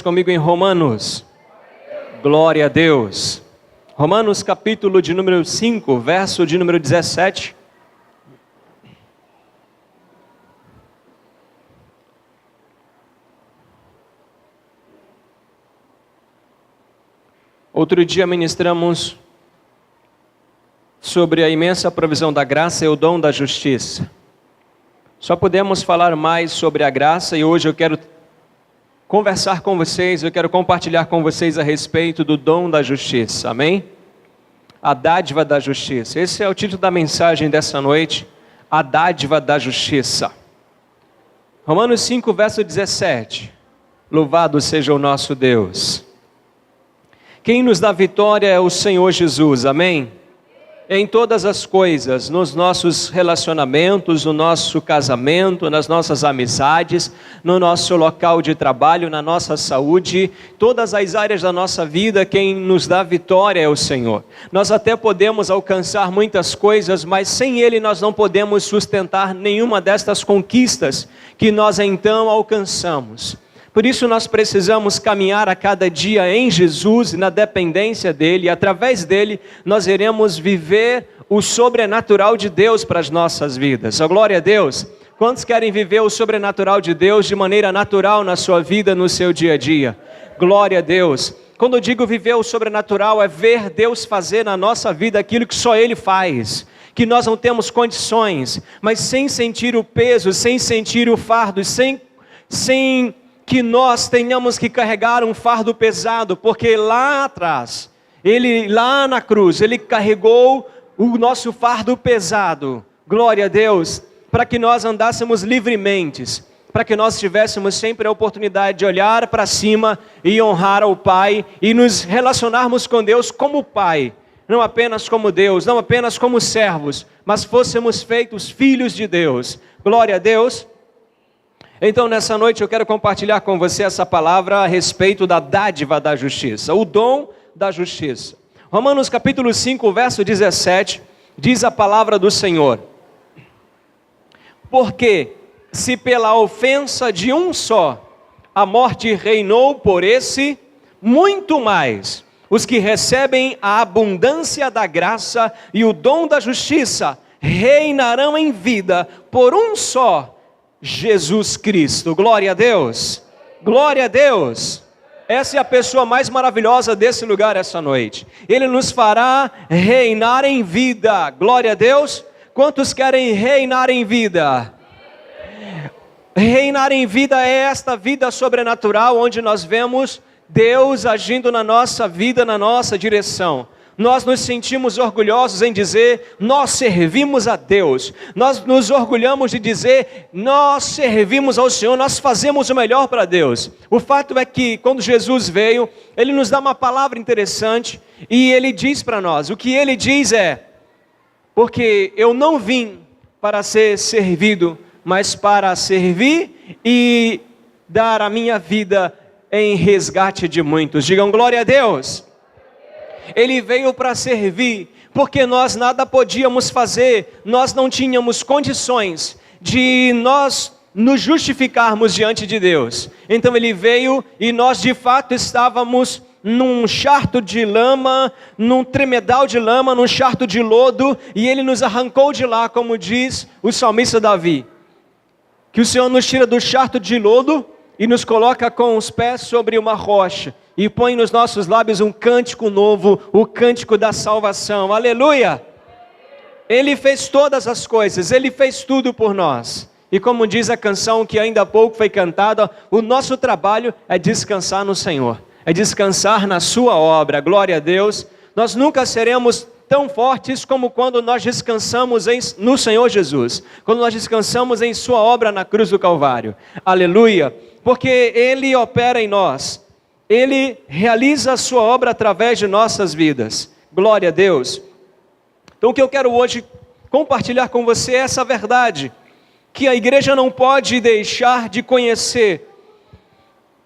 comigo em Romanos. Glória a Deus. Romanos capítulo de número 5, verso de número 17. Outro dia ministramos sobre a imensa provisão da graça e o dom da justiça. Só podemos falar mais sobre a graça e hoje eu quero conversar com vocês, eu quero compartilhar com vocês a respeito do dom da justiça, amém? A dádiva da justiça, esse é o título da mensagem dessa noite, a dádiva da justiça. Romanos 5, verso 17, louvado seja o nosso Deus. Quem nos dá vitória é o Senhor Jesus, amém? Em todas as coisas, nos nossos relacionamentos, no nosso casamento, nas nossas amizades, no nosso local de trabalho, na nossa saúde, todas as áreas da nossa vida, quem nos dá vitória é o Senhor. Nós até podemos alcançar muitas coisas, mas sem Ele nós não podemos sustentar nenhuma destas conquistas que nós então alcançamos. Por isso nós precisamos caminhar a cada dia em Jesus, na dependência dEle, e através dEle nós iremos viver o sobrenatural de Deus para as nossas vidas. A glória a Deus! Quantos querem viver o sobrenatural de Deus de maneira natural na sua vida, no seu dia a dia? Glória a Deus! Quando eu digo viver o sobrenatural, é ver Deus fazer na nossa vida aquilo que só Ele faz, que nós não temos condições, mas sem sentir o peso, sem sentir o fardo, sem que nós tenhamos que carregar um fardo pesado, porque lá atrás, lá na cruz, Ele carregou o nosso fardo pesado, glória a Deus, para que nós andássemos livremente, para que nós tivéssemos sempre a oportunidade de olhar para cima e honrar ao Pai, e nos relacionarmos com Deus como Pai, não apenas como Deus, não apenas como servos, mas fôssemos feitos filhos de Deus, glória a Deus. Então nessa noite eu quero compartilhar com você essa palavra a respeito da dádiva da justiça, o dom da justiça. Romanos capítulo 5, verso 17, diz a palavra do Senhor: porque se pela ofensa de um só a morte reinou por esse, muito mais os que recebem a abundância da graça e o dom da justiça reinarão em vida por um só, Jesus Cristo. Glória a Deus, glória a Deus. Essa é a pessoa mais maravilhosa desse lugar essa noite. Ele nos fará reinar em vida, glória a Deus. Quantos querem reinar em vida? Reinar em vida é esta vida sobrenatural, onde nós vemos Deus agindo na nossa vida, na nossa direção. Nós nos sentimos orgulhosos em dizer, nós servimos a Deus. Nós nos orgulhamos de dizer, nós servimos ao Senhor, nós fazemos o melhor para Deus. O fato é que quando Jesus veio, Ele nos dá uma palavra interessante e Ele diz para nós, o que Ele diz é, porque eu não vim para ser servido, mas para servir e dar a minha vida em resgate de muitos. Digam glória a Deus. Ele veio para servir, porque nós nada podíamos fazer, nós não tínhamos condições de nós nos justificarmos diante de Deus. Então Ele veio e nós de fato estávamos num charco de lama, num tremedal de lama, num charco de lodo, e Ele nos arrancou de lá, como diz o salmista Davi, que o Senhor nos tira do charco de lodo e nos coloca com os pés sobre uma rocha, e põe nos nossos lábios um cântico novo, o cântico da salvação, aleluia! Ele fez todas as coisas, Ele fez tudo por nós, e como diz a canção que ainda há pouco foi cantada, o nosso trabalho é descansar no Senhor, é descansar na sua obra, glória a Deus. Nós nunca seremos tão fortes como quando nós descansamos no Senhor Jesus, quando nós descansamos em sua obra na cruz do Calvário, aleluia, porque Ele opera em nós, Ele realiza a sua obra através de nossas vidas, glória a Deus. Então o que eu quero hoje compartilhar com você é essa verdade, que a igreja não pode deixar de conhecer,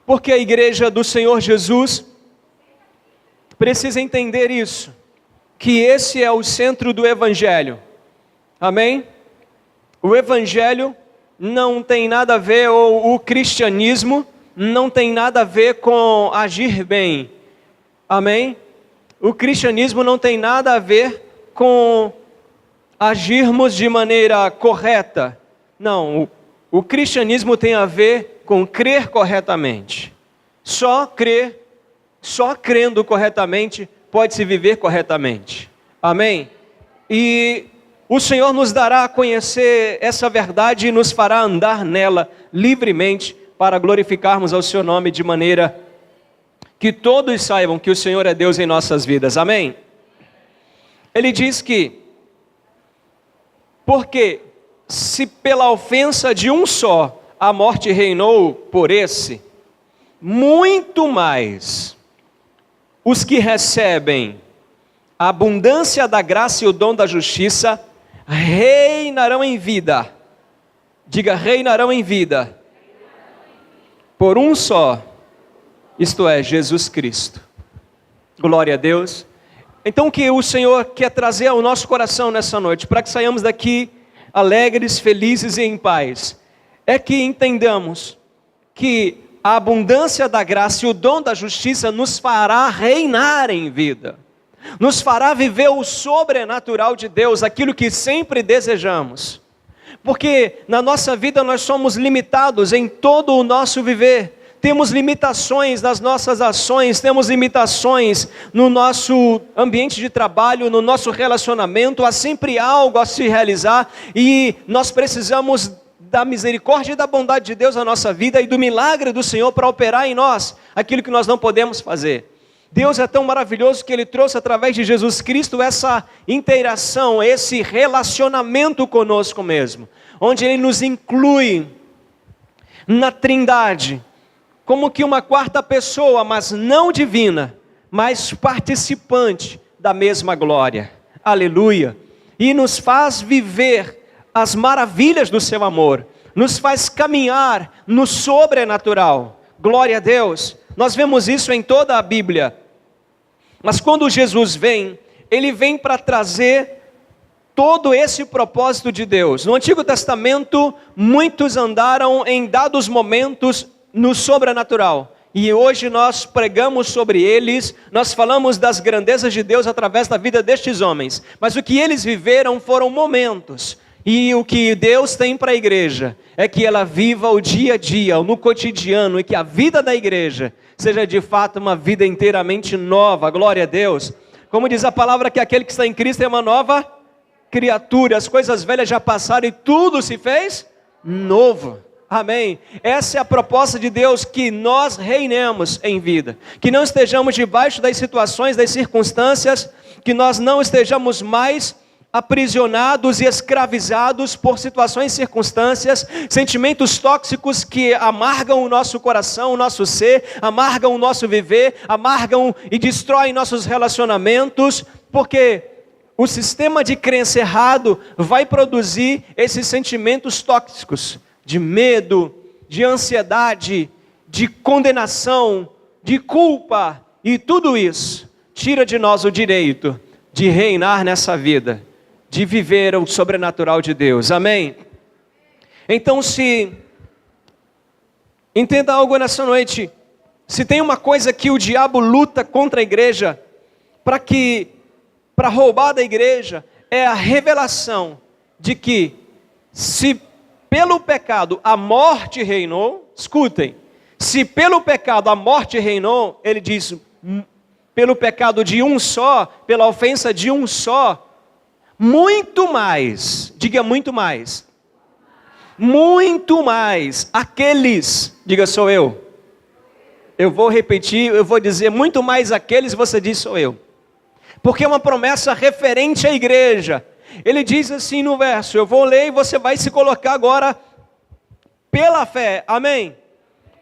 porque a igreja do Senhor Jesus precisa entender isso, que esse é o centro do Evangelho, amém? O Evangelho não tem nada a ver, ou o cristianismo não tem nada a ver com agir bem. Amém? O cristianismo não tem nada a ver com agirmos de maneira correta. Não, o cristianismo tem a ver com crer corretamente. Só crendo corretamente pode-se viver corretamente. Amém? E o Senhor nos dará a conhecer essa verdade e nos fará andar nela livremente para glorificarmos ao seu nome de maneira que todos saibam que o Senhor é Deus em nossas vidas. Amém? Ele diz que, porque se pela ofensa de um só a morte reinou por esse, muito mais os que recebem a abundância da graça e o dom da justiça reinarão em vida. Diga, reinarão em vida. Por um só, isto é, Jesus Cristo. Glória a Deus. Então o que o Senhor quer trazer ao nosso coração nessa noite, para que saiamos daqui alegres, felizes e em paz, é que entendamos que a abundância da graça e o dom da justiça nos fará reinar em vida, nos fará viver o sobrenatural de Deus, aquilo que sempre desejamos, porque na nossa vida nós somos limitados em todo o nosso viver. Temos limitações nas nossas ações, temos limitações no nosso ambiente de trabalho, no nosso relacionamento, há sempre algo a se realizar e nós precisamos da misericórdia e da bondade de Deus na nossa vida e do milagre do Senhor para operar em nós aquilo que nós não podemos fazer. Deus é tão maravilhoso que Ele trouxe através de Jesus Cristo essa interação, esse relacionamento conosco mesmo, onde Ele nos inclui na Trindade, como que uma quarta pessoa, mas não divina, mas participante da mesma glória. Aleluia! E nos faz viver as maravilhas do seu amor, nos faz caminhar no sobrenatural. Glória a Deus! Nós vemos isso em toda a Bíblia. Mas quando Jesus vem, Ele vem para trazer todo esse propósito de Deus. No Antigo Testamento, muitos andaram em dados momentos no sobrenatural, e hoje nós pregamos sobre eles, nós falamos das grandezas de Deus através da vida destes homens, mas o que eles viveram foram momentos, e o que Deus tem para a igreja, é que ela viva o dia a dia, no cotidiano, e que a vida da igreja, seja de fato uma vida inteiramente nova, glória a Deus, como diz a palavra que aquele que está em Cristo é uma nova criatura, as coisas velhas já passaram e tudo se fez novo. Amém? Essa é a proposta de Deus, que nós reinemos em vida, que não estejamos debaixo das situações, das circunstâncias, que nós não estejamos mais aprisionados e escravizados por situações e circunstâncias, sentimentos tóxicos que amargam o nosso coração, o nosso ser, amargam o nosso viver, amargam e destroem nossos relacionamentos, porque o sistema de crença errado vai produzir esses sentimentos tóxicos, de medo, de ansiedade, de condenação, de culpa, e tudo isso tira de nós o direito de reinar nessa vida, de viver o sobrenatural de Deus. Amém? Então, entenda algo nessa noite, se tem uma coisa que o diabo luta contra a igreja, para roubar da igreja, é a revelação de que, se pelo pecado a morte reinou, escutem, se pelo pecado a morte reinou, ele diz, pelo pecado de um só, pela ofensa de um só, muito mais, diga muito mais, aqueles, diga sou eu vou repetir, eu vou dizer muito mais aqueles, você diz sou eu, porque é uma promessa referente à igreja. Ele diz assim no verso, eu vou ler e você vai se colocar agora pela fé, amém?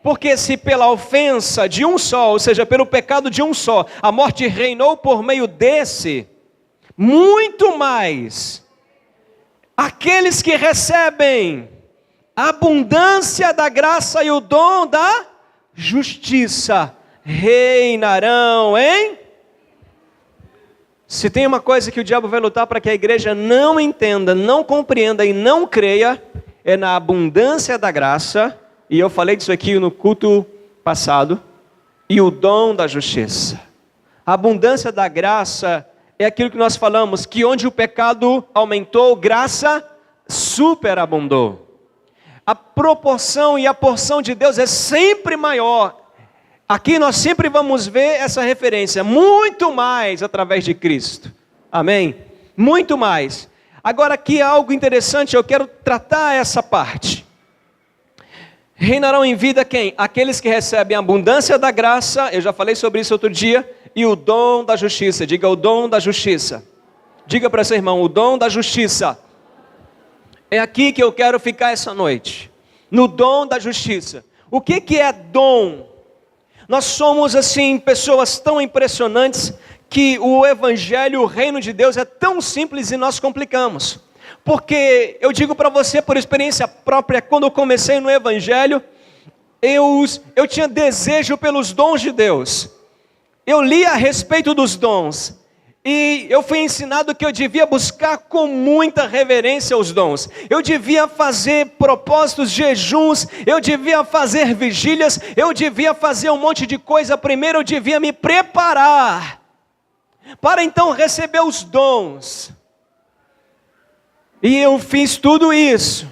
Porque se pela ofensa de um só, ou seja, pelo pecado de um só, a morte reinou por meio desse, muito mais, aqueles que recebem a abundância da graça e o dom da justiça, reinarão, hein? Se tem uma coisa que o diabo vai lutar para que a igreja não entenda, não compreenda e não creia, é na abundância da graça, e eu falei disso aqui no culto passado, e o dom da justiça. A abundância da graça é aquilo que nós falamos, que onde o pecado aumentou, graça superabundou. A proporção e a porção de Deus é sempre maior. Aqui nós sempre vamos ver essa referência, muito mais através de Cristo. Amém? Muito mais. Agora aqui há algo interessante, eu quero tratar essa parte. Reinarão em vida quem? Aqueles que recebem a abundância da graça, eu já falei sobre isso outro dia, e o dom da justiça. Diga o dom da justiça. Diga para seu irmão, o dom da justiça. É aqui que eu quero ficar essa noite. No dom da justiça. O que é dom? Nós somos assim, pessoas tão impressionantes, que o evangelho, o reino de Deus é tão simples e nós complicamos. Porque eu digo para você por experiência própria, quando eu comecei no evangelho, eu tinha desejo pelos dons de Deus. Eu li a respeito dos dons. E eu fui ensinado que eu devia buscar com muita reverência os dons. Eu devia fazer propósitos, jejuns, eu devia fazer vigílias, eu devia fazer um monte de coisa. Primeiro eu devia me preparar para então receber os dons. E eu fiz tudo isso.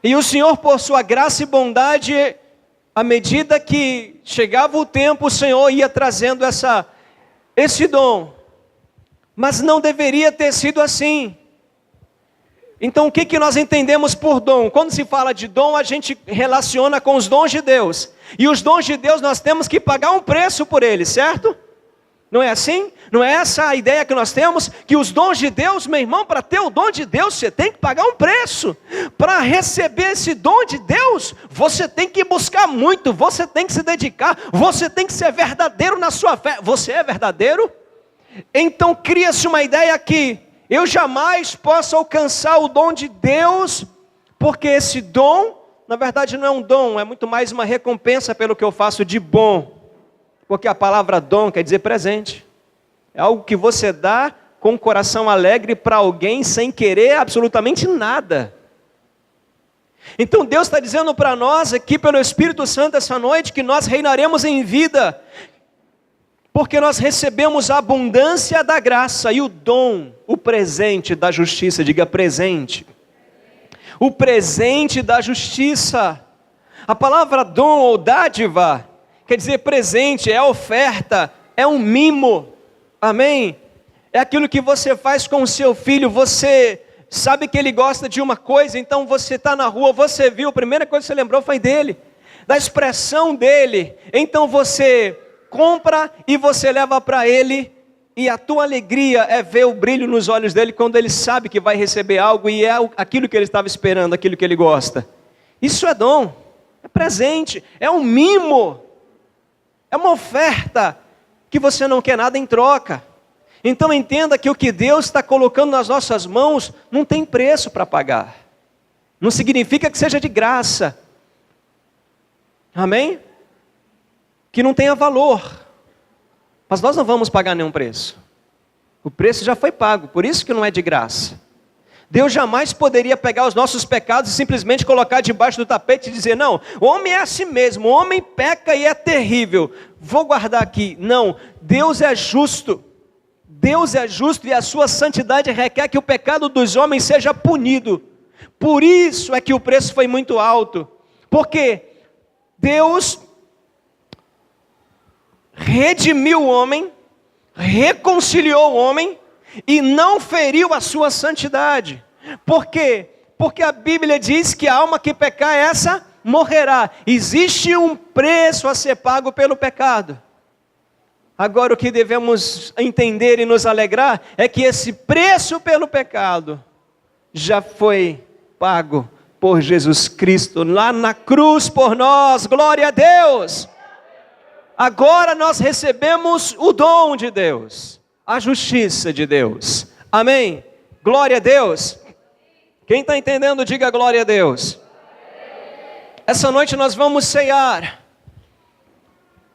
E o Senhor, por sua graça e bondade, à medida que chegava o tempo, o Senhor ia trazendo esse dom. Mas não deveria ter sido assim. Então o que nós entendemos por dom? Quando se fala de dom, a gente relaciona com os dons de Deus. E os dons de Deus nós temos que pagar um preço por eles, certo? Não é assim? Não é essa a ideia que nós temos? Que os dons de Deus, meu irmão, para ter o dom de Deus, você tem que pagar um preço. Para receber esse dom de Deus, você tem que buscar muito, você tem que se dedicar, você tem que ser verdadeiro na sua fé. Você é verdadeiro? Então cria-se uma ideia que eu jamais posso alcançar o dom de Deus, porque esse dom, na verdade não é um dom, é muito mais uma recompensa pelo que eu faço de bom. Porque a palavra dom quer dizer presente. É algo que você dá com o coração alegre para alguém sem querer absolutamente nada. Então Deus está dizendo para nós aqui pelo Espírito Santo essa noite que nós reinaremos em vida. Porque nós recebemos a abundância da graça e o dom, o presente da justiça. Diga presente. O presente da justiça. A palavra dom ou dádiva quer dizer presente, é oferta, é um mimo. Amém? É aquilo que você faz com o seu filho. Você sabe que ele gosta de uma coisa, então você está na rua, você viu, a primeira coisa que você lembrou foi dele, da expressão dele. Então você compra e você leva para ele, e a tua alegria é ver o brilho nos olhos dele quando ele sabe que vai receber algo e é aquilo que ele estava esperando, aquilo que ele gosta. Isso é dom, é presente, é um mimo, é uma oferta que você não quer nada em troca. Então entenda que o que Deus está colocando nas nossas mãos não tem preço para pagar, não significa que seja de graça, amém? Que não tenha valor, mas nós não vamos pagar nenhum preço. O preço já foi pago, por isso que não é de graça. Deus jamais poderia pegar os nossos pecados e simplesmente colocar debaixo do tapete e dizer, não, o homem é assim mesmo, o homem peca e é terrível, vou guardar aqui. Não, Deus é justo e a sua santidade requer que o pecado dos homens seja punido. Por isso é que o preço foi muito alto, porque Deus redimiu o homem, reconciliou o homem e não feriu a sua santidade. Por quê? Porque a Bíblia diz que a alma que pecar, essa morrerá. Existe um preço a ser pago pelo pecado. Agora o que devemos entender e nos alegrar é que esse preço pelo pecado já foi pago por Jesus Cristo lá na cruz por nós. Glória a Deus! Agora nós recebemos o dom de Deus, a justiça de Deus. Amém? Glória a Deus. Quem está entendendo, diga glória a Deus. Essa noite nós vamos ceiar.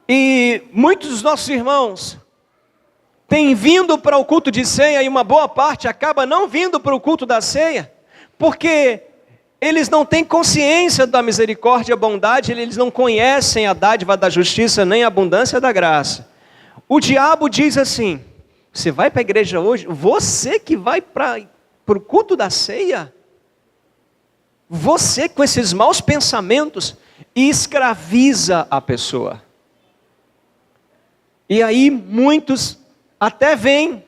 E muitos dos nossos irmãos têm vindo para o culto de ceia e uma boa parte acaba não vindo para o culto da ceia, porque eles não têm consciência da misericórdia e a bondade, eles não conhecem a dádiva da justiça nem a abundância da graça. O diabo diz assim: você vai para a igreja hoje? Você que vai para o culto da ceia? Você com esses maus pensamentos escraviza a pessoa. E aí muitos até vêm,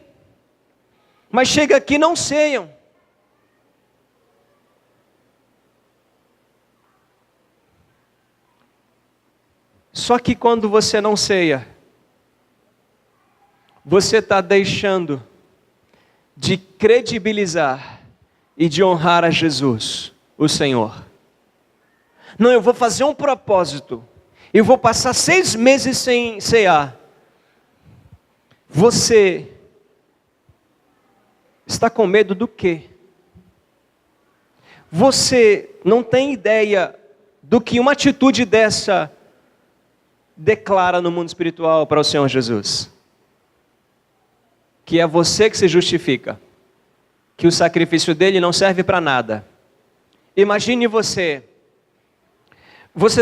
mas chega aqui e não ceiam. Só que quando você não ceia, você está deixando de credibilizar e de honrar a Jesus, o Senhor. Não, eu vou fazer um propósito, eu vou passar 6 meses sem cear. Você está com medo do quê? Você não tem ideia do que uma atitude dessa declara no mundo espiritual para o Senhor Jesus. Que é você que se justifica, que o sacrifício dele não serve para nada. Imagine você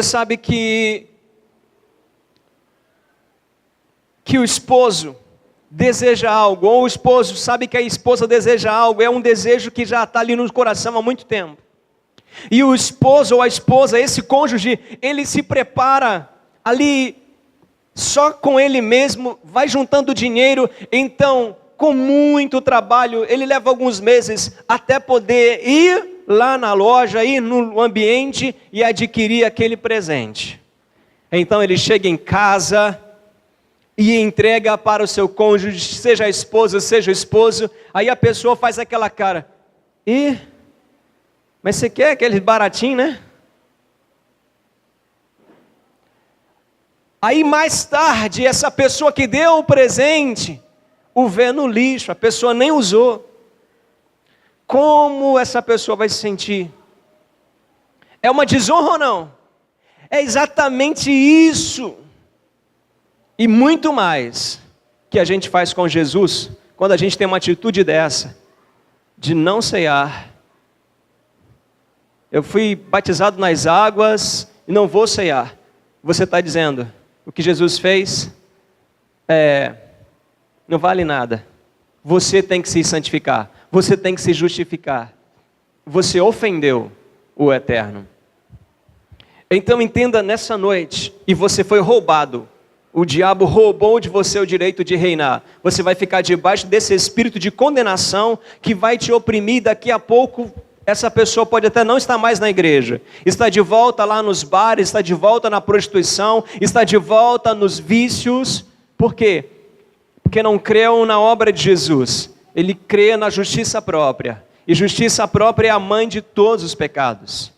sabe que o esposo deseja algo, ou o esposo sabe que a esposa deseja algo, é um desejo que já está ali no coração há muito tempo. E o esposo ou a esposa, esse cônjuge, ele se prepara ali só com ele mesmo, vai juntando dinheiro, então com muito trabalho, ele leva alguns meses até poder ir lá na loja, ir no ambiente e adquirir aquele presente. Então ele chega em casa e entrega para o seu cônjuge, seja a esposa, seja o esposo, aí a pessoa faz aquela cara: mas você quer aquele baratinho, né? Aí mais tarde, essa pessoa que deu o presente, o vê no lixo, a pessoa nem usou. Como essa pessoa vai se sentir? É uma desonra ou não? É exatamente isso. E muito mais que a gente faz com Jesus, quando a gente tem uma atitude dessa, de não ceiar. Eu fui batizado nas águas e não vou ceiar. Você está dizendo: o que Jesus fez não vale nada. Você tem que se santificar. Você tem que se justificar. Você ofendeu o Eterno. Então entenda nessa noite, e você foi roubado. O diabo roubou de você o direito de reinar. Você vai ficar debaixo desse espírito de condenação que vai te oprimir. Daqui a pouco essa pessoa pode até não estar mais na igreja. Está de volta lá nos bares, está de volta na prostituição, está de volta nos vícios. Por quê? Porque não creu na obra de Jesus. Ele crê na justiça própria. E justiça própria é a mãe de todos os pecados.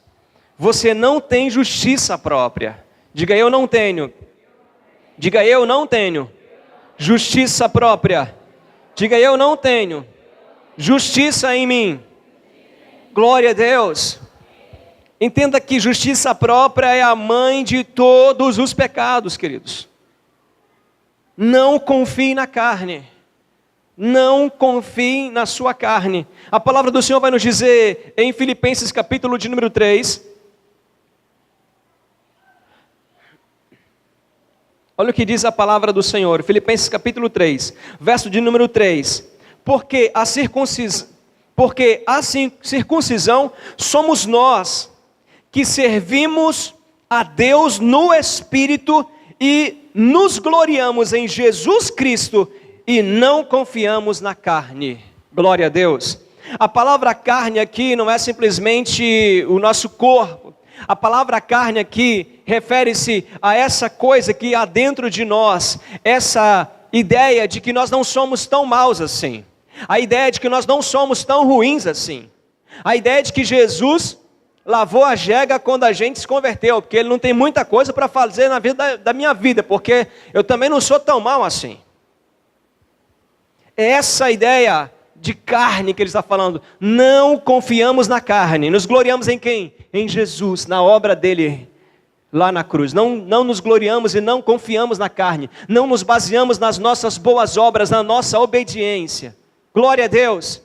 Você não tem justiça própria. Diga: eu não tenho. Diga: eu não tenho justiça própria. Diga: eu não tenho justiça em mim. Glória a Deus. Entenda que justiça própria é a mãe de todos os pecados, queridos. Não confie na carne. Não confie na sua carne. A palavra do Senhor vai nos dizer em Filipenses capítulo de número 3. Olha o que diz a palavra do Senhor. Filipenses capítulo 3, verso de número 3. Porque a circuncisão somos nós que servimos a Deus no Espírito e nos gloriamos em Jesus Cristo e não confiamos na carne. Glória a Deus. A palavra carne aqui não é simplesmente o nosso corpo. A palavra carne aqui refere-se a essa coisa que há dentro de nós, essa ideia de que nós não somos tão maus assim. A ideia de que nós não somos tão ruins assim. A ideia de que Jesus lavou a jega quando a gente se converteu, porque Ele não tem muita coisa para fazer na vida da minha vida, porque eu também não sou tão mal assim. É essa ideia de carne que Ele está falando. Não confiamos na carne, nos gloriamos em quem? Em Jesus, na obra dEle lá na cruz. Não nos gloriamos e não confiamos na carne, não nos baseamos nas nossas boas obras, na nossa obediência. Glória a Deus.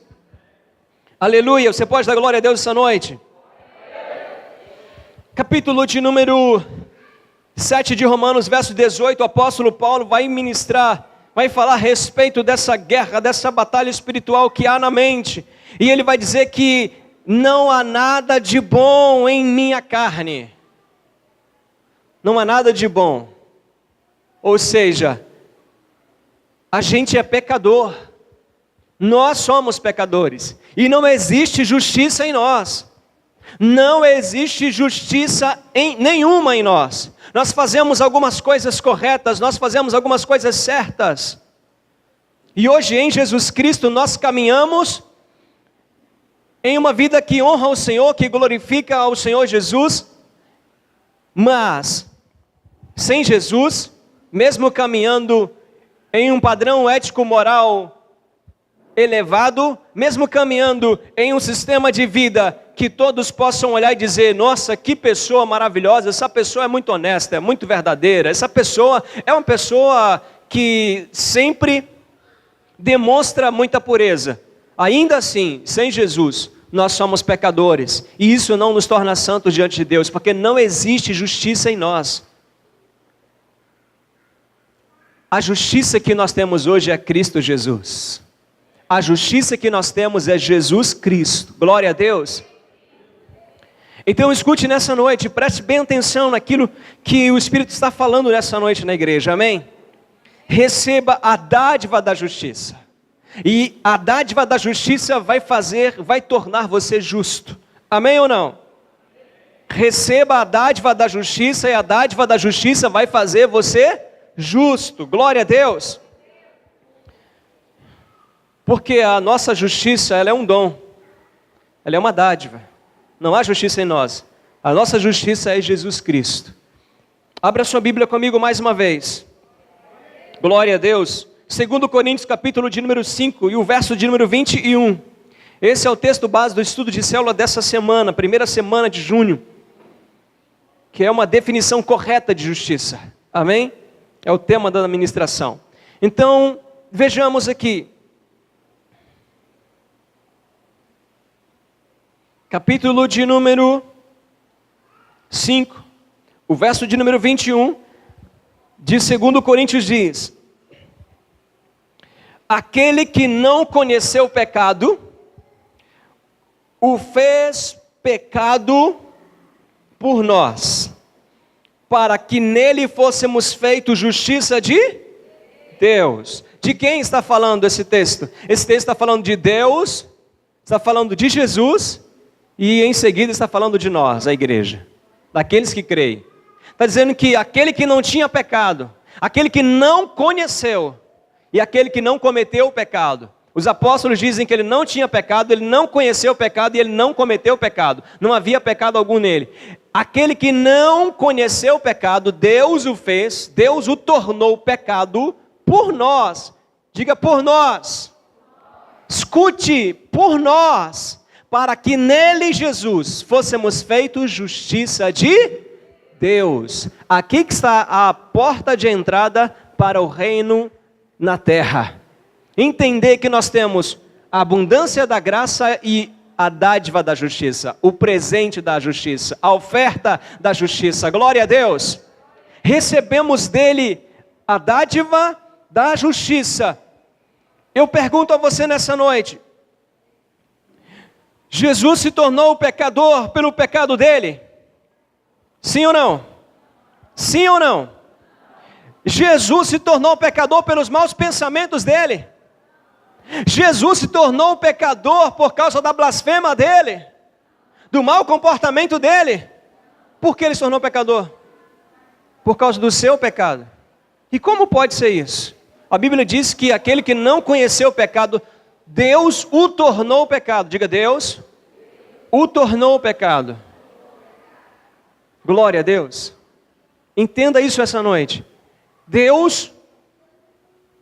Aleluia. Você pode dar glória a Deus essa noite? capítulo de número 7 de Romanos, verso 18, o apóstolo Paulo vai ministrar, vai falar a respeito dessa guerra, dessa batalha espiritual que há na mente. E ele vai dizer que não há nada de bom em minha carne. Não há nada de bom. Ou seja, a gente é pecador. Nós somos pecadores. E não existe justiça em nós. Não existe justiça nenhuma em nós. Nós fazemos algumas coisas corretas, nós fazemos algumas coisas certas. E hoje em Jesus Cristo nós caminhamos em uma vida que honra o Senhor, que glorifica ao Senhor Jesus. Mas, sem Jesus, mesmo caminhando em um padrão ético-moral elevado, mesmo caminhando em um sistema de vida que todos possam olhar e dizer: nossa, que pessoa maravilhosa, essa pessoa é muito honesta, é muito verdadeira, essa pessoa é uma pessoa que sempre demonstra muita pureza. Ainda assim, sem Jesus, nós somos pecadores, e isso não nos torna santos diante de Deus, porque não existe justiça em nós. A justiça que nós temos hoje é Cristo Jesus. A justiça que nós temos é Jesus Cristo. Glória a Deus. Então escute nessa noite, preste bem atenção naquilo que o Espírito está falando nessa noite na igreja, amém? Receba a dádiva da justiça. E a dádiva da justiça vai tornar você justo. Amém ou não? Receba a dádiva da justiça, e a dádiva da justiça vai fazer você justo. Glória a Deus. Porque a nossa justiça, ela é um dom, ela é uma dádiva. Não há justiça em nós. A nossa justiça é Jesus Cristo. Abra sua Bíblia comigo mais uma vez. Glória a Deus. 2 Coríntios capítulo de número 5 e o verso de número 21. Esse é o texto base do estudo de célula dessa semana, primeira semana de junho, que é uma definição correta de justiça. Amém? É o tema da ministração. Então, vejamos aqui. Capítulo de número 5, o verso de número 21, de 2 Coríntios diz: aquele que não conheceu o pecado, o fez pecado por nós, para que nele fôssemos feitos justiça de Deus. De quem está falando esse texto? Esse texto está falando de Deus, está falando de Jesus, e em seguida está falando de nós, a igreja, daqueles que creem. Está dizendo que aquele que não tinha pecado, aquele que não conheceu, e aquele que não cometeu o pecado. Os apóstolos dizem que ele não tinha pecado, ele não conheceu o pecado e ele não cometeu o pecado. Não havia pecado algum nele. Aquele que não conheceu o pecado, Deus o fez, Deus o tornou pecado por nós. Diga: por nós. Escute: por nós. Para que nele, Jesus, fôssemos feitos justiça de Deus. Aqui que está a porta de entrada para o reino na terra. Entender que nós temos a abundância da graça e a dádiva da justiça, o presente da justiça, a oferta da justiça. Glória a Deus. Recebemos dele a dádiva da justiça. Eu pergunto a você nessa noite: Jesus se tornou pecador pelo pecado dele? Sim ou não? Sim ou não? Jesus se tornou pecador pelos maus pensamentos dele? Jesus se tornou pecador por causa da blasfema dele? Do mau comportamento dele? Por que ele se tornou pecador? Por causa do seu pecado. E como pode ser isso? A Bíblia diz que aquele que não conheceu o pecado, Deus o tornou pecado. Diga: Deus o tornou pecado. Glória a Deus. Entenda isso essa noite. Deus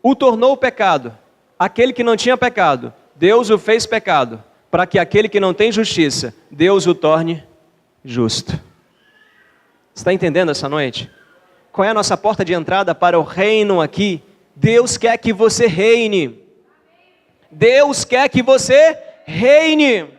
o tornou pecado. Aquele que não tinha pecado, Deus o fez pecado, para que aquele que não tem justiça, Deus o torne justo. Está entendendo essa noite? Qual é a nossa porta de entrada para o reino aqui? Deus quer que você reine. Deus quer que você reine.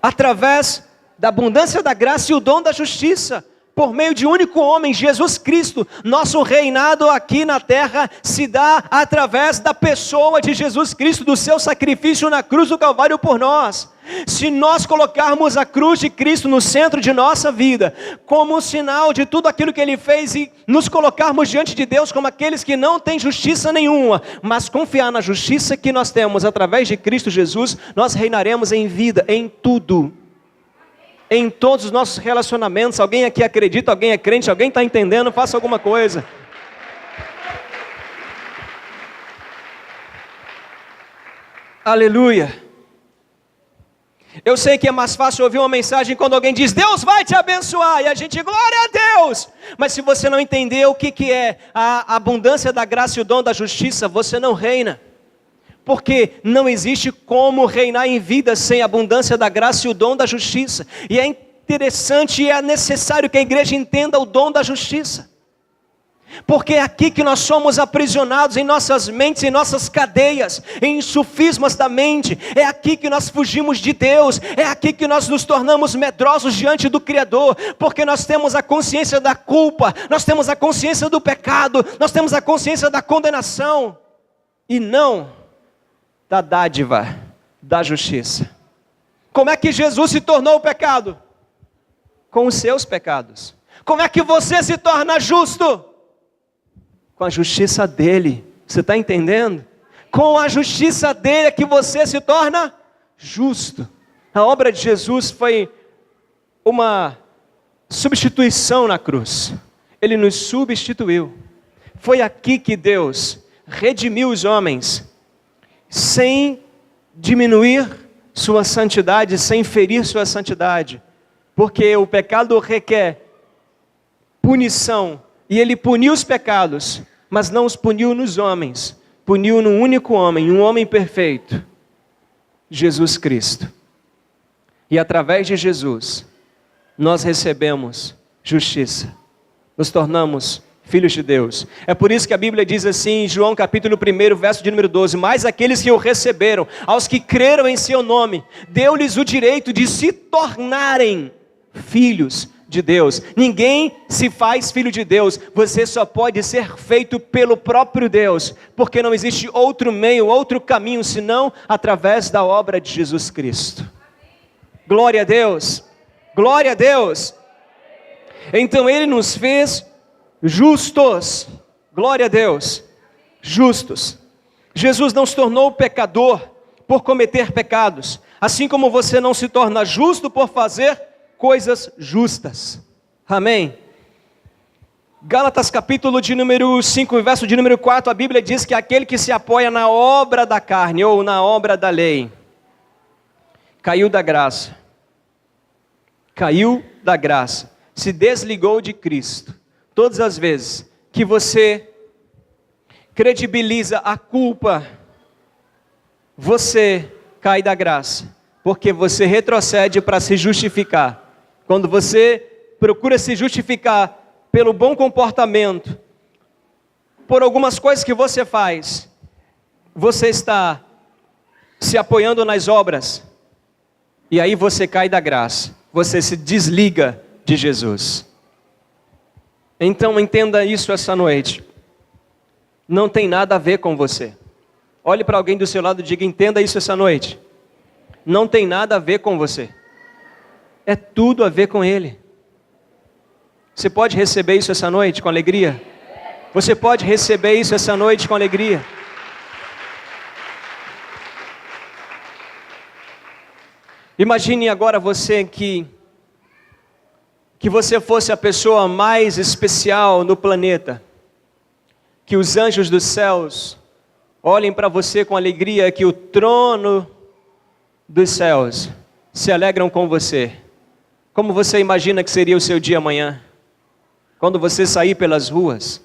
Através da abundância da graça e o dom da justiça, por meio de um único homem, Jesus Cristo. Nosso reinado aqui na terra se dá através da pessoa de Jesus Cristo, do seu sacrifício na cruz do Calvário por nós. Se nós colocarmos a cruz de Cristo no centro de nossa vida, como um sinal de tudo aquilo que Ele fez, e nos colocarmos diante de Deus como aqueles que não têm justiça nenhuma, mas confiar na justiça que nós temos através de Cristo Jesus, nós reinaremos em vida, em tudo. Em todos os nossos relacionamentos. Alguém aqui acredita, alguém é crente, alguém está entendendo, faça alguma coisa. Aleluia. Eu sei que é mais fácil ouvir uma mensagem quando alguém diz, Deus vai te abençoar, e a gente, glória a Deus. Mas se você não entender o que é a abundância da graça e o dom da justiça, você não reina. Porque não existe como reinar em vida sem a abundância da graça e o dom da justiça. E é interessante e é necessário que a igreja entenda o dom da justiça. Porque é aqui que nós somos aprisionados em nossas mentes, em nossas cadeias, em sofismas da mente. É aqui que nós fugimos de Deus. É aqui que nós nos tornamos medrosos diante do Criador. Porque nós temos a consciência da culpa, nós temos a consciência do pecado, nós temos a consciência da condenação. E não da dádiva, da justiça. Como é que Jesus se tornou o pecado? Com os seus pecados. Como é que você se torna justo? Com a justiça dele. Você está entendendo? Com a justiça dele é que você se torna justo. A obra de Jesus foi uma substituição na cruz. Ele nos substituiu. Foi aqui que Deus redimiu os homens, sem diminuir sua santidade, sem ferir sua santidade, porque o pecado requer punição, e Ele puniu os pecados, mas não os puniu nos homens, puniu num único homem, um homem perfeito, Jesus Cristo. E através de Jesus, nós recebemos justiça, nos tornamos filhos de Deus. É por isso que a Bíblia diz assim, em João capítulo 1, verso de número 12, mas aqueles que o receberam, aos que creram em seu nome, deu-lhes o direito de se tornarem filhos de Deus. Ninguém se faz filho de Deus, você só pode ser feito pelo próprio Deus, porque não existe outro meio, outro caminho, senão através da obra de Jesus Cristo. Glória a Deus, glória a Deus. Então Ele nos fez justos, glória a Deus, justos. Jesus não se tornou pecador por cometer pecados, assim como você não se torna justo por fazer coisas justas, amém? Gálatas capítulo de número 5, verso de número 4, a Bíblia diz que aquele que se apoia na obra da carne, ou na obra da lei, caiu da graça, se desligou de Cristo. Todas as vezes que você credibiliza a culpa, você cai da graça, porque você retrocede para se justificar. Quando você procura se justificar pelo bom comportamento, por algumas coisas que você faz, você está se apoiando nas obras, e aí você cai da graça, você se desliga de Jesus. Então entenda isso essa noite, não tem nada a ver com você. Olhe para alguém do seu lado e diga, entenda isso essa noite, não tem nada a ver com você, é tudo a ver com Ele. Você pode receber isso essa noite com alegria? Você pode receber isso essa noite com alegria? Imagine agora você que você fosse a pessoa mais especial no planeta, que os anjos dos céus olhem para você com alegria, que o trono dos céus se alegram com você. Como você imagina que seria o seu dia amanhã? Quando você sair pelas ruas,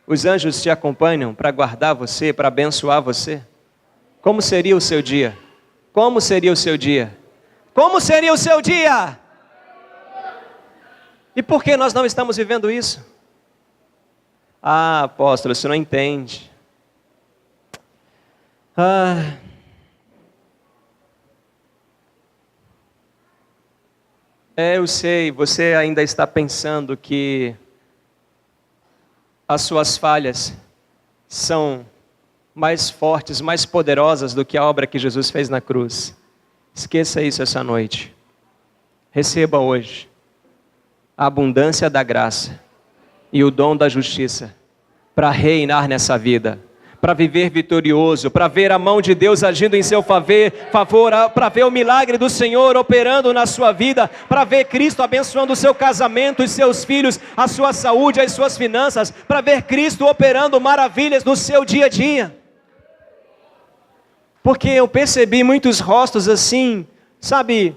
os anjos te acompanham para guardar você, para abençoar você. Como seria o seu dia? Como seria o seu dia? Como seria o seu dia? E por que nós não estamos vivendo isso? Ah, apóstolo, você não entende. Eu sei, você ainda está pensando que as suas falhas são mais fortes, mais poderosas do que a obra que Jesus fez na cruz. Esqueça isso essa noite. Receba hoje a abundância da graça e o dom da justiça para reinar nessa vida, para viver vitorioso, para ver a mão de Deus agindo em seu favor, para ver o milagre do Senhor operando na sua vida, para ver Cristo abençoando o seu casamento, os seus filhos, a sua saúde, as suas finanças, para ver Cristo operando maravilhas no seu dia a dia. Porque eu percebi muitos rostos assim, sabe?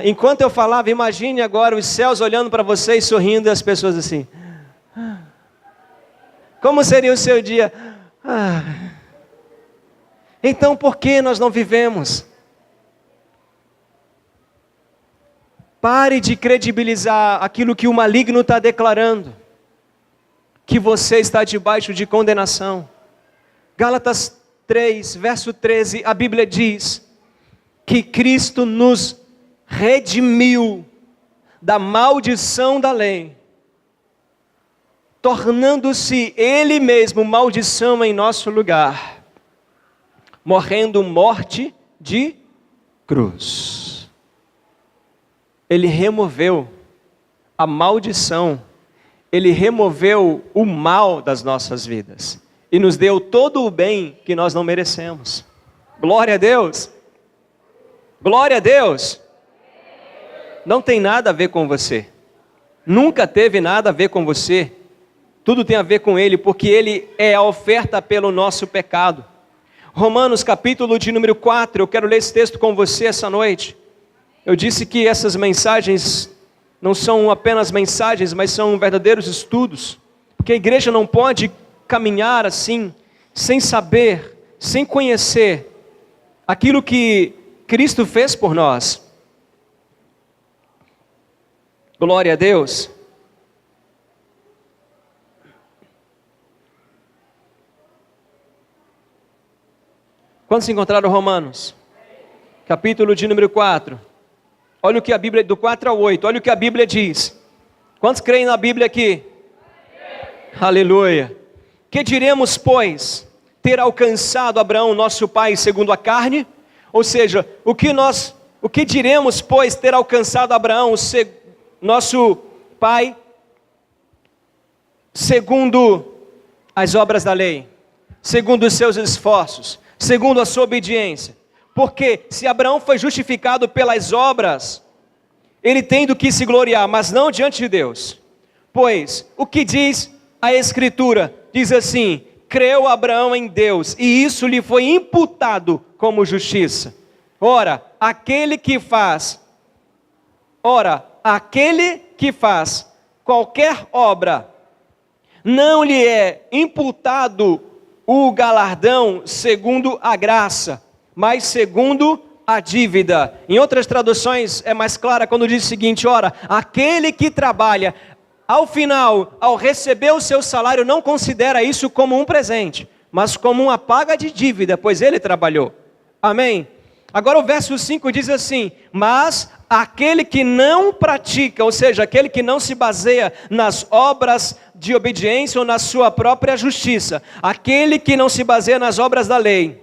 Enquanto eu falava, imagine agora os céus olhando para vocês, sorrindo, e as pessoas assim. Como seria o seu dia? Então por que nós não vivemos? Pare de credibilizar aquilo que o maligno está declarando, que você está debaixo de condenação. Gálatas 3, verso 13, a Bíblia diz que Cristo nos redimiu da maldição da lei, tornando-se Ele mesmo maldição em nosso lugar, morrendo morte de cruz. Ele removeu a maldição, Ele removeu o mal das nossas vidas e nos deu todo o bem que nós não merecemos. Glória a Deus! Glória a Deus! Não tem nada a ver com você, nunca teve nada a ver com você. Tudo tem a ver com Ele, porque Ele é a oferta pelo nosso pecado. Romanos capítulo de número 4, eu quero ler esse texto com você essa noite. Eu disse que essas mensagens não são apenas mensagens, mas são verdadeiros estudos. Porque a igreja não pode caminhar assim, sem saber, sem conhecer aquilo que Cristo fez por nós. Glória a Deus. Quantos encontraram Romanos? Capítulo de número 4. Olha o que a Bíblia, do 4 ao 8, olha o que a Bíblia diz. Quantos creem na Bíblia aqui? Aleluia. Que diremos, pois, ter alcançado Abraão, nosso pai, segundo a carne? Ou seja, o que diremos, pois, ter alcançado Abraão, nosso pai, segundo as obras da lei, segundo os seus esforços, segundo a sua obediência? Porque se Abraão foi justificado pelas obras, ele tem do que se gloriar, mas não diante de Deus. Pois, o que diz a Escritura? Diz assim: creu Abraão em Deus, e isso lhe foi imputado como justiça. Ora, aquele que faz qualquer obra, não lhe é imputado o galardão segundo a graça, mas segundo a dívida. Em outras traduções é mais clara quando diz o seguinte: ora, aquele que trabalha, ao final, ao receber o seu salário, não considera isso como um presente, mas como uma paga de dívida, pois ele trabalhou. Amém? Agora o verso 5 diz assim: mas aquele que não pratica, ou seja, aquele que não se baseia nas obras de obediência ou na sua própria justiça, aquele que não se baseia nas obras da lei,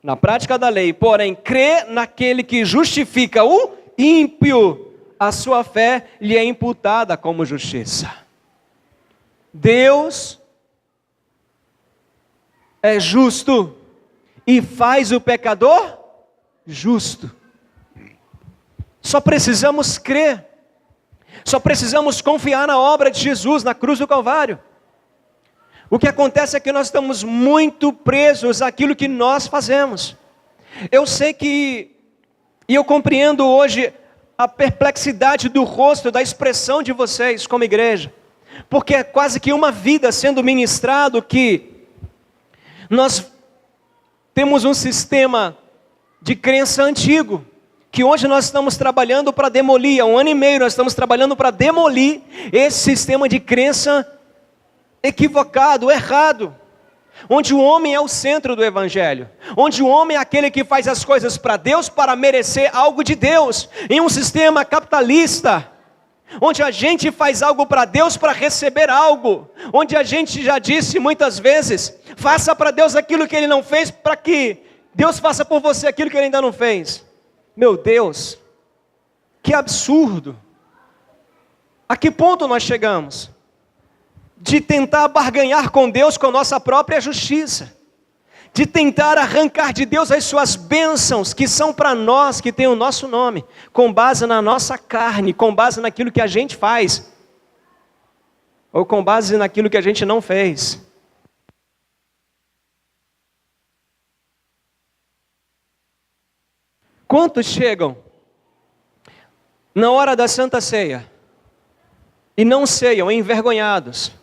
na prática da lei, porém crê naquele que justifica o ímpio, a sua fé lhe é imputada como justiça. Deus é justo e faz o pecador justo. Só precisamos crer, só precisamos confiar na obra de Jesus na cruz do Calvário. O que acontece é que nós estamos muito presos àquilo que nós fazemos. Eu sei que, e eu compreendo hoje a perplexidade do rosto, da expressão de vocês como igreja, porque é quase que uma vida sendo ministrado que nós temos um sistema de crença antigo, que hoje nós estamos trabalhando para demolir. Há 1 ano e meio nós estamos trabalhando para demolir esse sistema de crença equivocado, errado. onde o homem é o centro do evangelho, onde o homem é aquele que faz as coisas para Deus para merecer algo de Deus, em um sistema capitalista, onde a gente faz algo para Deus para receber algo, onde a gente já disse muitas vezes, faça para Deus aquilo que Ele não fez, para que Deus faça por você aquilo que Ele ainda não fez. Meu Deus, que absurdo! A que ponto nós chegamos? De tentar barganhar com Deus com a nossa própria justiça, de tentar arrancar de Deus as suas bênçãos, que são para nós, que tem o nosso nome, com base na nossa carne, com base naquilo que a gente faz, ou com base naquilo que a gente não fez. Quantos chegam na hora da Santa Ceia e não ceiam, envergonhados?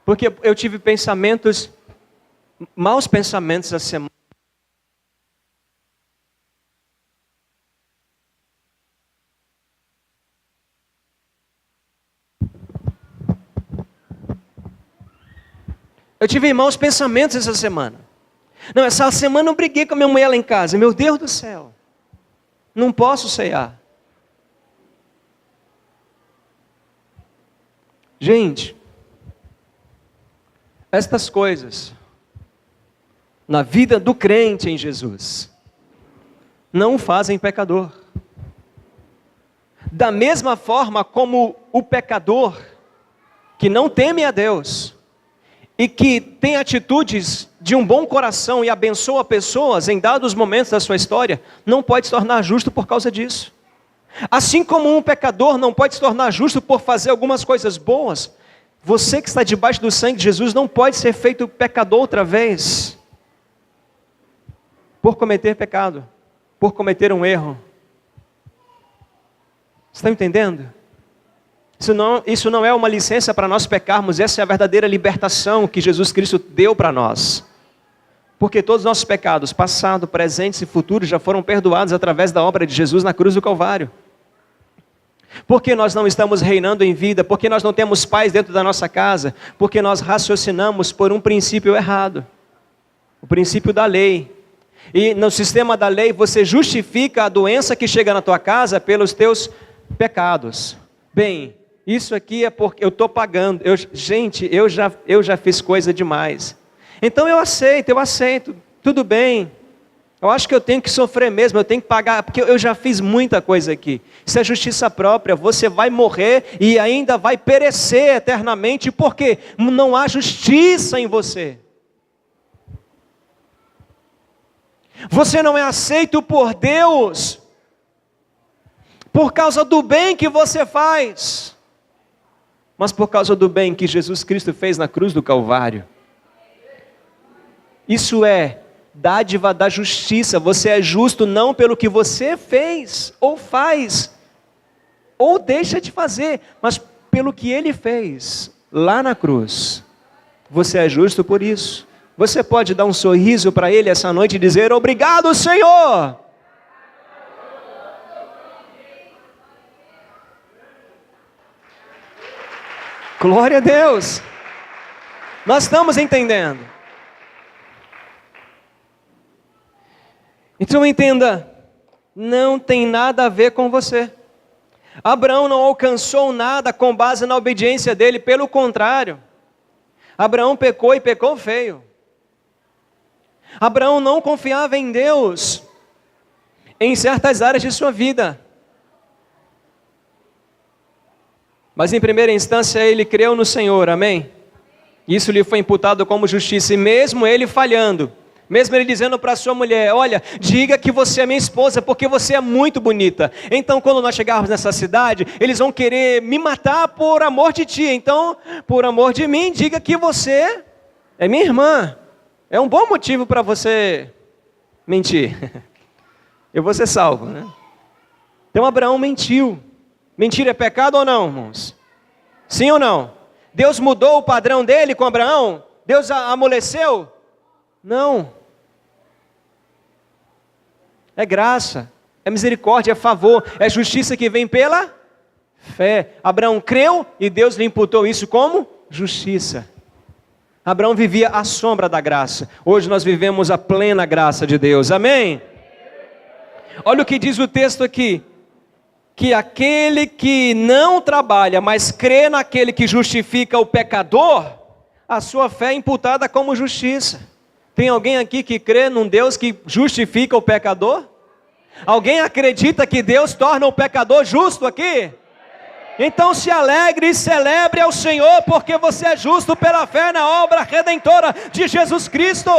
Porque eu tive maus pensamentos essa semana. Eu tive maus pensamentos essa semana. Não, essa semana eu briguei com a minha mulher lá em casa. Meu Deus do céu, não posso ceiar. Gente, estas coisas, na vida do crente em Jesus, não fazem pecador. Da mesma forma como o pecador, que não teme a Deus, e que tem atitudes de um bom coração e abençoa pessoas em dados momentos da sua história, não pode se tornar justo por causa disso. Assim como um pecador não pode se tornar justo por fazer algumas coisas boas, você que está debaixo do sangue de Jesus não pode ser feito pecador outra vez, por cometer pecado, por cometer um erro. Você está entendendo? Isso não é uma licença para nós pecarmos, essa é a verdadeira libertação que Jesus Cristo deu para nós. Porque todos os nossos pecados, passado, presentes e futuros, já foram perdoados através da obra de Jesus na cruz do Calvário. Porque nós não estamos reinando em vida, porque nós não temos paz dentro da nossa casa, porque nós raciocinamos por um princípio errado, o princípio da lei. E no sistema da lei você justifica a doença que chega na tua casa pelos teus pecados. Bem, isso aqui é porque eu estou pagando. Gente, eu já fiz coisa demais. Então eu aceito, tudo bem. Eu acho que eu tenho que sofrer mesmo, eu tenho que pagar, porque eu já fiz muita coisa aqui. Isso é justiça própria, você vai morrer e ainda vai perecer eternamente, porque não há justiça em você. Você não é aceito por Deus, por causa do bem que você faz, mas por causa do bem que Jesus Cristo fez na cruz do Calvário. Isso é dádiva da justiça. Você é justo não pelo que você fez, ou faz, ou deixa de fazer, mas pelo que Ele fez lá na cruz. Você é justo por isso. Você pode dar um sorriso para Ele essa noite e dizer: obrigado, Senhor. Glória a Deus. Nós estamos entendendo. Então entenda, não tem nada a ver com você. Abraão não alcançou nada com base na obediência dele, pelo contrário. Abraão pecou e pecou feio. Abraão não confiava em Deus em certas áreas de sua vida. Mas em primeira instância ele creu no Senhor, amém? Isso lhe foi imputado como justiça, e mesmo ele falhando, mesmo ele dizendo para sua mulher: olha, diga que você é minha esposa, porque você é muito bonita. Então quando nós chegarmos nessa cidade, eles vão querer me matar por amor de ti. Então, por amor de mim, diga que você é minha irmã. É um bom motivo para você mentir. Eu vou ser salvo, né? Então Abraão mentiu. Mentir é pecado ou não, irmãos? Sim ou não? Deus mudou o padrão dele com Abraão? Deus amoleceu? Não. É graça, é misericórdia, é favor, é justiça que vem pela fé. Abraão creu e Deus lhe imputou isso como justiça. Abraão vivia à sombra da graça. Hoje nós vivemos a plena graça de Deus. Amém? Olha o que diz o texto aqui. Que aquele que não trabalha, mas crê naquele que justifica o pecador, a sua fé é imputada como justiça. Tem alguém aqui que crê num Deus que justifica o pecador? Alguém acredita que Deus torna o pecador justo aqui? Então se alegre e celebre ao Senhor, porque você é justo pela fé na obra redentora de Jesus Cristo.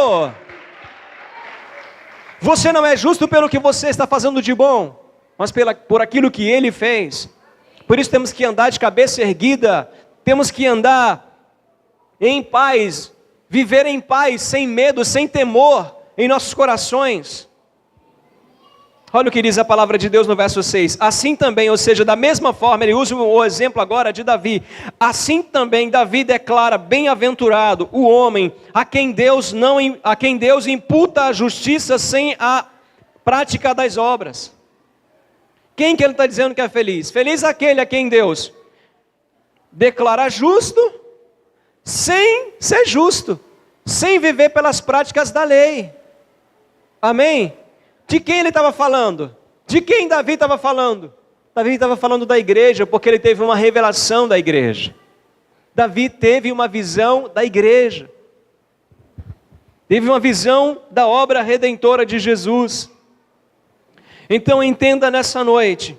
Você não é justo pelo que você está fazendo de bom, mas por aquilo que Ele fez. Por isso temos que andar de cabeça erguida, temos que andar em paz, viver em paz, sem medo, sem temor em nossos corações. Olha o que diz a palavra de Deus no verso 6. Assim também, ou seja, da mesma forma, ele usa o exemplo agora de Davi. Assim também Davi declara, bem-aventurado o homem a quem Deus imputa a justiça sem a prática das obras. Quem que ele está dizendo que é feliz? Feliz aquele a quem Deus declara justo, sem ser justo, sem viver pelas práticas da lei. Amém? De quem ele estava falando? De quem Davi estava falando? Davi estava falando da igreja, porque ele teve uma revelação da igreja. Davi teve uma visão da igreja. Teve uma visão da obra redentora de Jesus. Então entenda nessa noite,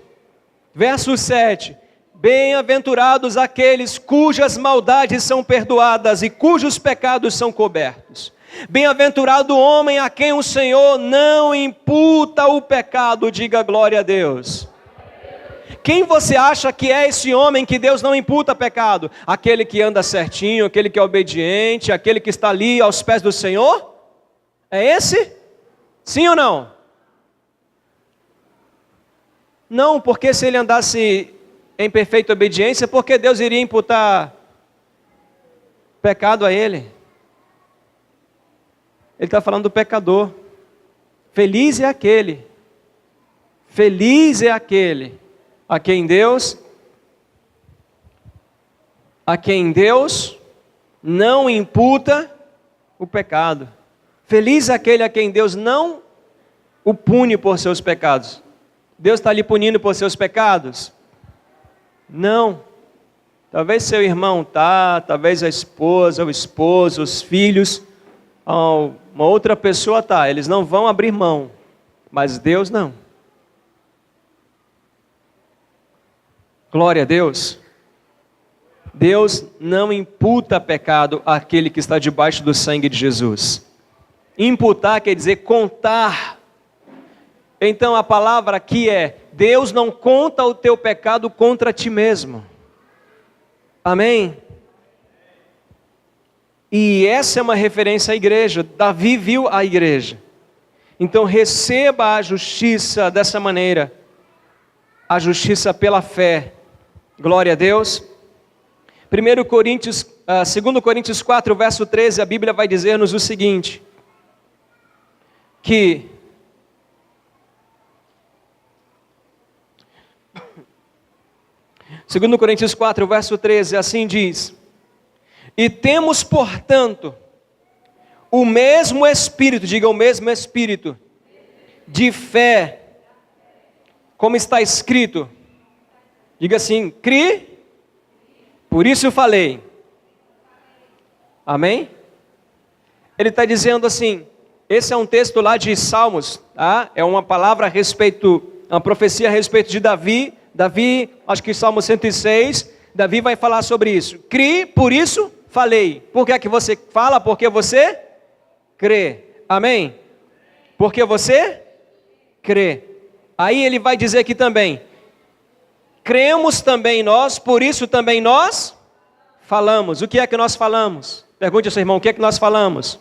verso 7. Bem-aventurados aqueles cujas maldades são perdoadas e cujos pecados são cobertos. Bem-aventurado o homem a quem o Senhor não imputa o pecado, diga glória a Deus. Quem você acha que é esse homem que Deus não imputa pecado? Aquele que anda certinho, aquele que é obediente, aquele que está ali aos pés do Senhor? É esse? Sim ou não? Não, porque se ele andasse em perfeita obediência, porque Deus iria imputar pecado a ele? Ele está falando do pecador. Feliz é aquele a quem Deus não imputa o pecado. Feliz é aquele a quem Deus não o pune por seus pecados. Deus está lhe punindo por seus pecados? Não. Talvez seu irmão talvez a esposa, o esposo, os filhos, uma outra pessoa eles não vão abrir mão, mas Deus não. Glória a Deus. Deus não imputa pecado àquele que está debaixo do sangue de Jesus. Imputar quer dizer contar. Então a palavra aqui é: Deus não conta o teu pecado contra ti mesmo. Amém? E essa é uma referência à igreja. Davi viu a igreja. Então receba a justiça dessa maneira. A justiça pela fé. Glória a Deus. 2 Coríntios 4, verso 13, a Bíblia vai dizer-nos o seguinte. Que 2 Coríntios 4, verso 13, assim diz: e temos, portanto, o mesmo Espírito, diga o mesmo Espírito, de fé, como está escrito, diga assim, cri, por isso eu falei. Amém? Ele está dizendo assim, esse é um texto lá de Salmos, tá? É uma palavra a respeito, uma profecia a respeito de Davi, acho que Salmo 106, Davi vai falar sobre isso. Cri, por isso falei. Por que é que você fala? Porque você crê. Amém? Porque você crê. Aí ele vai dizer aqui também, cremos também nós, por isso também nós falamos. O que é que nós falamos? Pergunte ao seu irmão, o que é que nós falamos?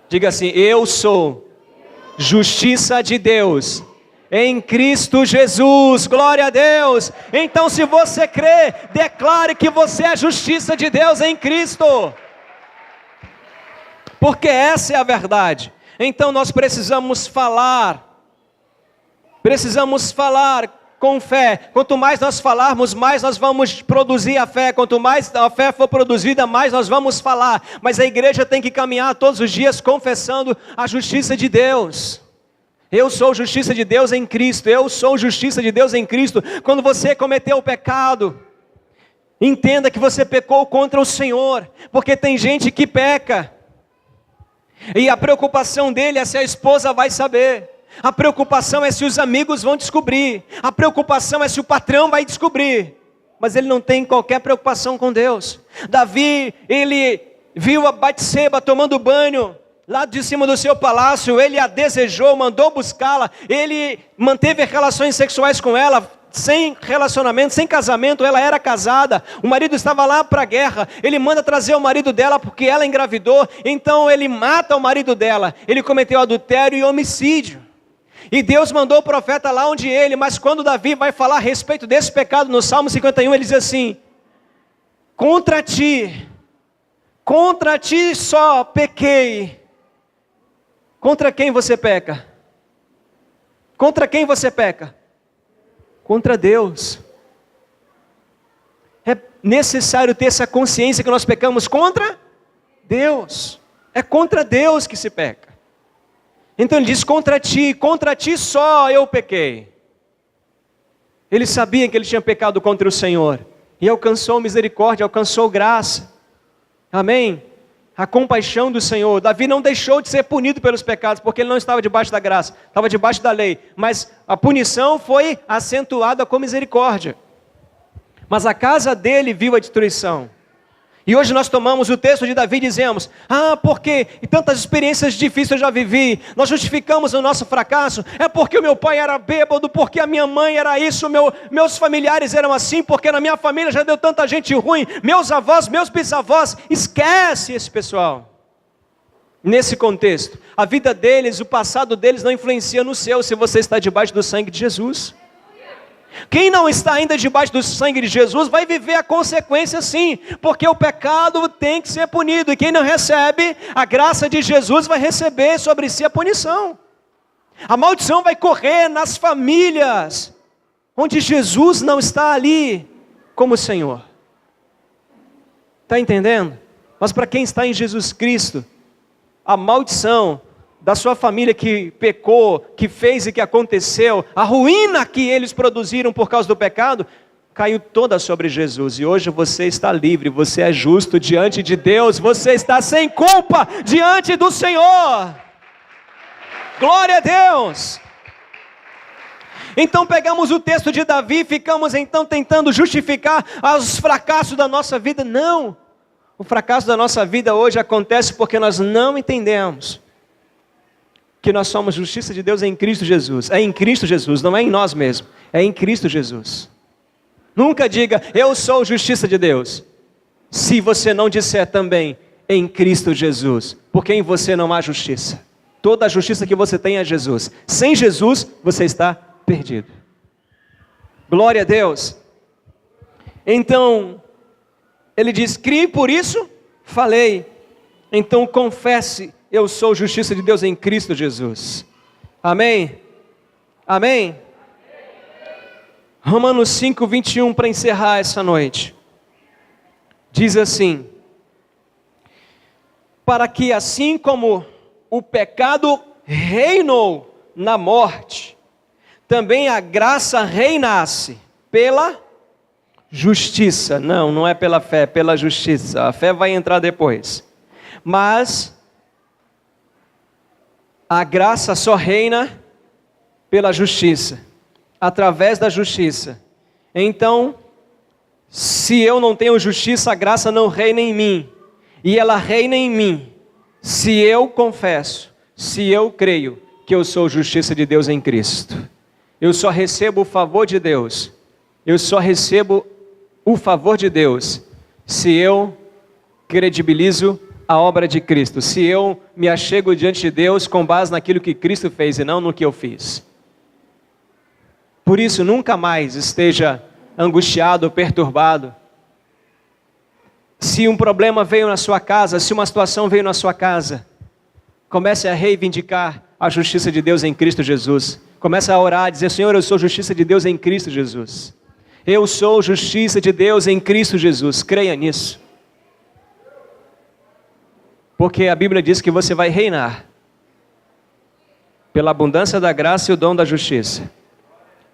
Diga assim, eu sou justiça de Deus em Cristo Jesus, glória a Deus. Então se você crê, declare que você é justiça de Deus em Cristo, porque essa é a verdade. Então nós precisamos falar com fé. Quanto mais nós falarmos, mais nós vamos produzir a fé. Quanto mais a fé for produzida, mais nós vamos falar. Mas a igreja tem que caminhar todos os dias confessando a justiça de Deus. Eu sou justiça de Deus em Cristo. Eu sou justiça de Deus em Cristo. Quando você cometeu o pecado, entenda que você pecou contra o Senhor. Porque tem gente que peca. E a preocupação dele é se a esposa vai saber. A preocupação é se os amigos vão descobrir. A preocupação é se o patrão vai descobrir. Mas ele não tem qualquer preocupação com Deus. Davi, ele viu a Batseba tomando banho lá de cima do seu palácio. Ele a desejou, mandou buscá-la. Ele manteve relações sexuais com ela, sem relacionamento, sem casamento. Ela era casada, o marido estava lá para a guerra. Ele manda trazer o marido dela porque ela engravidou. Então ele mata o marido dela. Ele cometeu adultério e homicídio. E Deus mandou o profeta lá onde ele, mas quando Davi vai falar a respeito desse pecado no Salmo 51, ele diz assim: contra ti só pequei. Contra quem você peca? Contra quem você peca? Contra Deus. É necessário ter essa consciência que nós pecamos contra Deus. É contra Deus que se peca. Então ele diz: contra ti só eu pequei. Ele sabia que ele tinha pecado contra o Senhor. E alcançou misericórdia, alcançou graça. Amém? A compaixão do Senhor. Davi não deixou de ser punido pelos pecados, porque ele não estava debaixo da graça, estava debaixo da lei. Mas a punição foi acentuada com misericórdia. Mas a casa dele viu a destruição. E hoje nós tomamos o texto de Davi e dizemos: porque e tantas experiências difíceis eu já vivi. Nós justificamos o nosso fracasso. É porque o meu pai era bêbado, porque a minha mãe era isso, meus familiares eram assim, porque na minha família já deu tanta gente ruim, meus avós, meus bisavós. Esquece esse pessoal. Nesse contexto, a vida deles, o passado deles não influencia no seu, se você está debaixo do sangue de Jesus. Quem não está ainda debaixo do sangue de Jesus vai viver a consequência sim, porque o pecado tem que ser punido, e quem não recebe a graça de Jesus vai receber sobre si a punição. A maldição vai correr nas famílias onde Jesus não está ali como Senhor. Está entendendo? Mas para quem está em Jesus Cristo, a maldição da sua família que pecou, que fez e que aconteceu, a ruína que eles produziram por causa do pecado, caiu toda sobre Jesus. E hoje você está livre, você é justo diante de Deus, você está sem culpa diante do Senhor. Glória a Deus! Então pegamos o texto de Davi e ficamos então tentando justificar os fracassos da nossa vida. Não! O fracasso da nossa vida hoje acontece porque nós não entendemos que nós somos justiça de Deus em Cristo Jesus. É em Cristo Jesus, não é em nós mesmos. É em Cristo Jesus. Nunca diga: eu sou justiça de Deus, se você não disser também em Cristo Jesus. Porque em você não há justiça. Toda a justiça que você tem é Jesus. Sem Jesus, você está perdido. Glória a Deus. Então, ele diz: crie, por isso falei. Então confesse: eu sou justiça de Deus em Cristo Jesus. Amém? Amém? Romanos 5, 21, para encerrar essa noite. Diz assim: para que assim como o pecado reinou na morte, também a graça reinasse pela justiça. Não é pela fé, pela justiça. A fé vai entrar depois. Mas a graça só reina pela justiça, através da justiça. Então, se eu não tenho justiça, a graça não reina em mim. E ela reina em mim se eu confesso, se eu creio que eu sou justiça de Deus em Cristo. Eu só recebo o favor de Deus. Eu só recebo o favor de Deus se eu credibilizo a obra de Cristo, se eu me achego diante de Deus com base naquilo que Cristo fez e não no que eu fiz. Por isso, nunca mais esteja angustiado ou perturbado. Se um problema veio na sua casa, se uma situação veio na sua casa, comece a reivindicar a justiça de Deus em Cristo Jesus. Começa a orar, a dizer: Senhor, eu sou justiça de Deus em Cristo Jesus. Eu sou justiça de Deus em Cristo Jesus. Creia nisso. Porque a Bíblia diz que você vai reinar pela abundância da graça e o dom da justiça.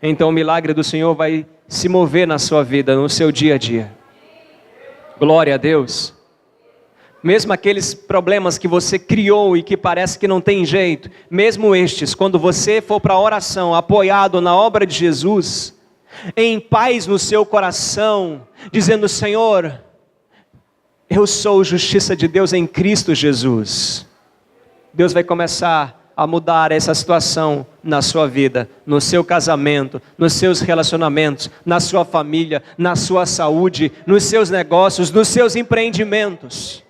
Então o milagre do Senhor vai se mover na sua vida, no seu dia a dia. Glória a Deus. Mesmo aqueles problemas que você criou e que parece que não tem jeito, mesmo estes, quando você for para a oração, apoiado na obra de Jesus, em paz no seu coração, dizendo: Senhor, eu sou justiça de Deus em Cristo Jesus. Deus vai começar a mudar essa situação na sua vida, no seu casamento, nos seus relacionamentos, na sua família, na sua saúde, nos seus negócios, nos seus empreendimentos.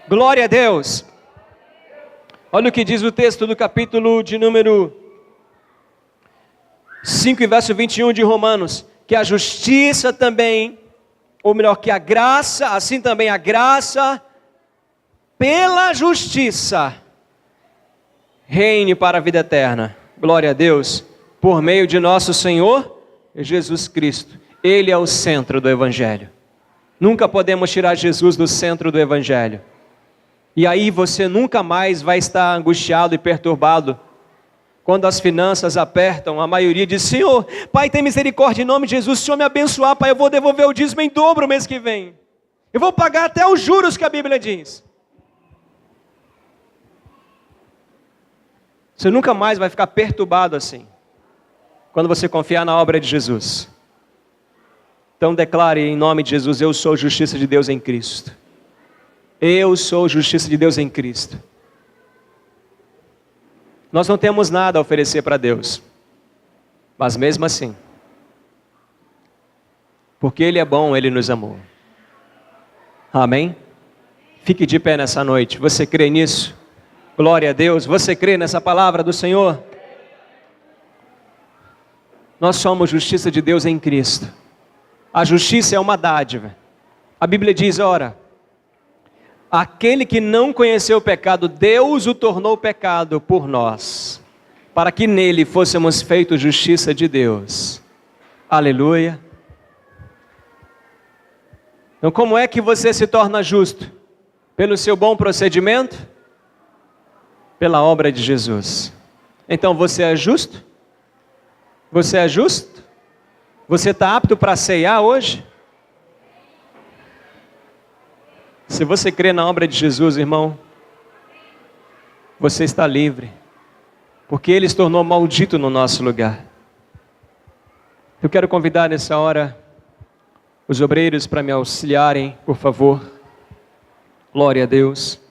Glória a Deus. Olha o que diz o texto do capítulo de número 5 e verso 21 de Romanos: que a justiça também, ou melhor, que a graça, assim também a graça, pela justiça, reine para a vida eterna. Glória a Deus, por meio de nosso Senhor Jesus Cristo. Ele é o centro do Evangelho. Nunca podemos tirar Jesus do centro do Evangelho. E aí você nunca mais vai estar angustiado e perturbado. Quando as finanças apertam, a maioria diz: Senhor, Pai, tem misericórdia em nome de Jesus, se o Senhor me abençoar, Pai, eu vou devolver o dízimo em dobro o mês que vem. Eu vou pagar até os juros que a Bíblia diz. Você nunca mais vai ficar perturbado assim, quando você confiar na obra de Jesus. Então declare em nome de Jesus: eu sou justiça de Deus em Cristo. Eu sou justiça de Deus em Cristo. Nós não temos nada a oferecer para Deus, mas mesmo assim, porque Ele é bom, Ele nos amou. Amém? Fique de pé nessa noite. Você crê nisso? Glória a Deus. Você crê nessa palavra do Senhor? Nós somos justiça de Deus em Cristo. A justiça é uma dádiva. A Bíblia diz: ora, aquele que não conheceu o pecado, Deus o tornou pecado por nós, para que nele fôssemos feitos justiça de Deus. Aleluia. Então, como é que você se torna justo? Pelo seu bom procedimento? Pela obra de Jesus. Então você é justo? Você é justo? Você está apto para ceiar hoje? Se você crê na obra de Jesus, irmão, você está livre, porque Ele se tornou maldito no nosso lugar. Eu quero convidar nessa hora os obreiros para me auxiliarem, por favor. Glória a Deus.